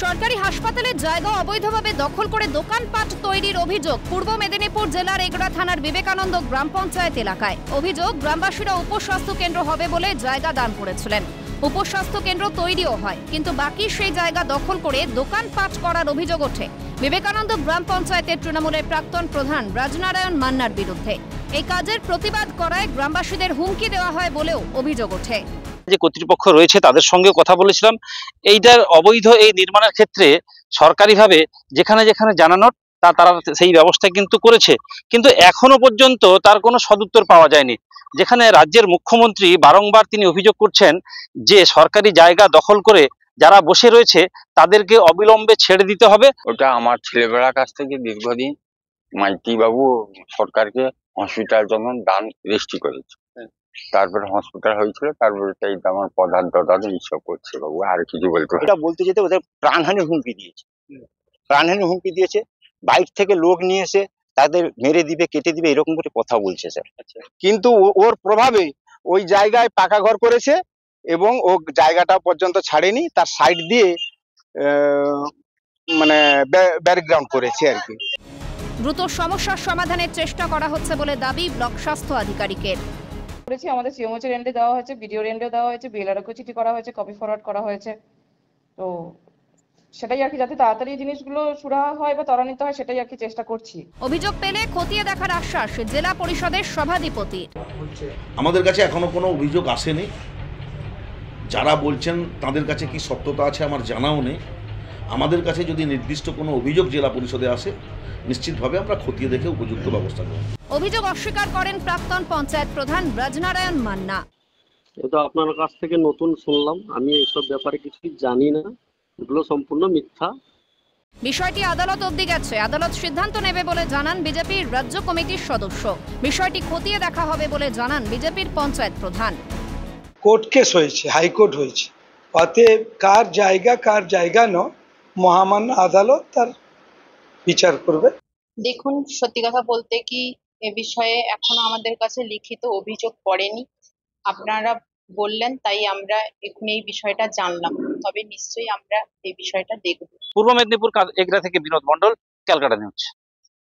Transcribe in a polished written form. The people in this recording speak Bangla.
সরকারি হাসপাতালের জায়গা অবৈধভাবে দখল করে দোকানপাট তৈরির অভিযোগ পূর্ব মেদিনীপুর জেলার এগরা থানার বিবেকানন্দ গ্রাম পঞ্চায়েত এলাকায়। অভিযোগ, গ্রামবাসীরা উপস্বাস্থ্য কেন্দ্র হবে বলে জায়গা দান করেছিলেন। উপস্বাস্থ্য কেন্দ্র তৈরিও হয়, কিন্তু বাকি সেই জায়গা দখল করে দোকানপাট করার অভিযোগ ওঠে বিবেকানন্দ গ্রাম পঞ্চায়েতের তৃণমূলের প্রাক্তন প্রধান রাজনারায়ণ মান্নার বিরুদ্ধে। এই কাজের প্রতিবাদ করায় গ্রামবাসীদের হুমকি দেওয়া হয় বলেও অভিযোগ ওঠে। যে কর্তৃপক্ষ রয়েছে তাদের সঙ্গে কথা বলেছিলাম, এইটার অবৈধ এই নির্মাণের ক্ষেত্রে সরকারিভাবে যেখানে যেখানে জানানোর তারা সেই ব্যবস্থা কিন্তু করেছে, কিন্তু এখনো পর্যন্ত তার কোনো সদুত্তর পাওয়া যায়নি। যেখানে রাজ্যের মুখ্যমন্ত্রী বারংবার তিনি অভিযোগ করছেন যে সরকারি জায়গা দখল করে যারা বসে রয়েছে তাদেরকে অবিলম্বে ছেড়ে দিতে হবে। ওটা আমার ছেলেবেলার কাছ থেকে দীর্ঘদিন মাইতি বাবু সরকারকে হসপিটাল যখন দান রেজিস্ট্রি করেছে, তারপরে হসপিটাল হয়েছিল, তারপরে তাই আমার প্রধান দাদা এইসব করছে বাবু, আর কিছু বলতে এটা বলতে যেতে ওদের প্রাণহানি হুমকি দিয়েছে, প্রাণহানি হুমকি দিয়েছে। বাইরে থেকে লোক নিয়ে এসে তাদের মেরে দিবে, কেটে দিবে, এরকম করে কথা বলছে স্যার। কিন্তু ওর প্রভাবে ওই জায়গায় পাকা ঘর করেছে এবং ও জায়গাটা পর্যন্ত ছাড়েনি, তার সাইড দিয়ে মানে ব্যাকগ্রাউন্ড করেছে আর কি। দ্রুত সমস্যার সমাধানের চেষ্টা করা হচ্ছে বলে দাবি ব্লক স্বাস্থ্য আধিকারিকের। আমাদের সিএমওএইচ এন্ডে দেওয়া হয়েছে, বিডিও এন্ডে দেওয়া হয়েছে, বিএলআরও চিঠি করা হয়েছে, কপি ফরওয়ার্ড করা হয়েছে। তো সেটাই আর কি, যাতে তাড়াতাড়ি জিনিসগুলো সুরাহা হয় বা ত্বরান্বিত হয়, সেটাই আর কি চেষ্টা করছি। অভিযোগ পেলে খতিয়ে দেখার আশ্বাস জেলা পরিষদের সভাধিপতির। আমাদের কাছে এখনো কোনো অভিযোগ আসেনি। যারা বলছেন তাদের কাছে কি সত্যতা আছে আমার জানাও নেই। আমাদের কাছে যদি নির্দিষ্ট কোনো অভিযোগ জেলা পরিষদে আসে, নিশ্চিতভাবে আমরা খতিয়ে দেখে উপযুক্ত ব্যবস্থা নেব। অভিযোগ অস্বীকার করেন প্রাক্তন পঞ্চায়েত প্রধান রাজনারায়ণ মান্না। এটা আপনার কাছ থেকে নতুন শুনলাম, আমি এইসব ব্যাপারে কিছুই জানি না, এগুলো সম্পূর্ণ মিথ্যা। বিষয়টি আদালত অবধি গেছে, আদালত সিদ্ধান্ত নেবে বলে জানান বিজেপির রাজ্য কমিটির সদস্য। বিষয়টি খতিয়ে দেখা হবে বলে জানান বিজেপির পঞ্চায়েত প্রধান। কোর্ট কেস হয়েছে, হাইকোর্ট হয়েছে, অতএব কার জায়গা নয়, মহামান্য আদালত তার বিচার করবে। দেখুন, সত্যি কথা বলতে কি, এ বিষয়ে এখনো আমাদের কাছে লিখিত অভিযোগ পড়েনি। আপনারা বললেন তাই আমরা এখন এই বিষয়টা জানলাম, তবে নিশ্চয়ই আমরা এই বিষয়টা দেখব। পূর্ব মেদিনীপুর এগরা থেকে বিনোদ মণ্ডল, ক্যালকাটা নিউজ।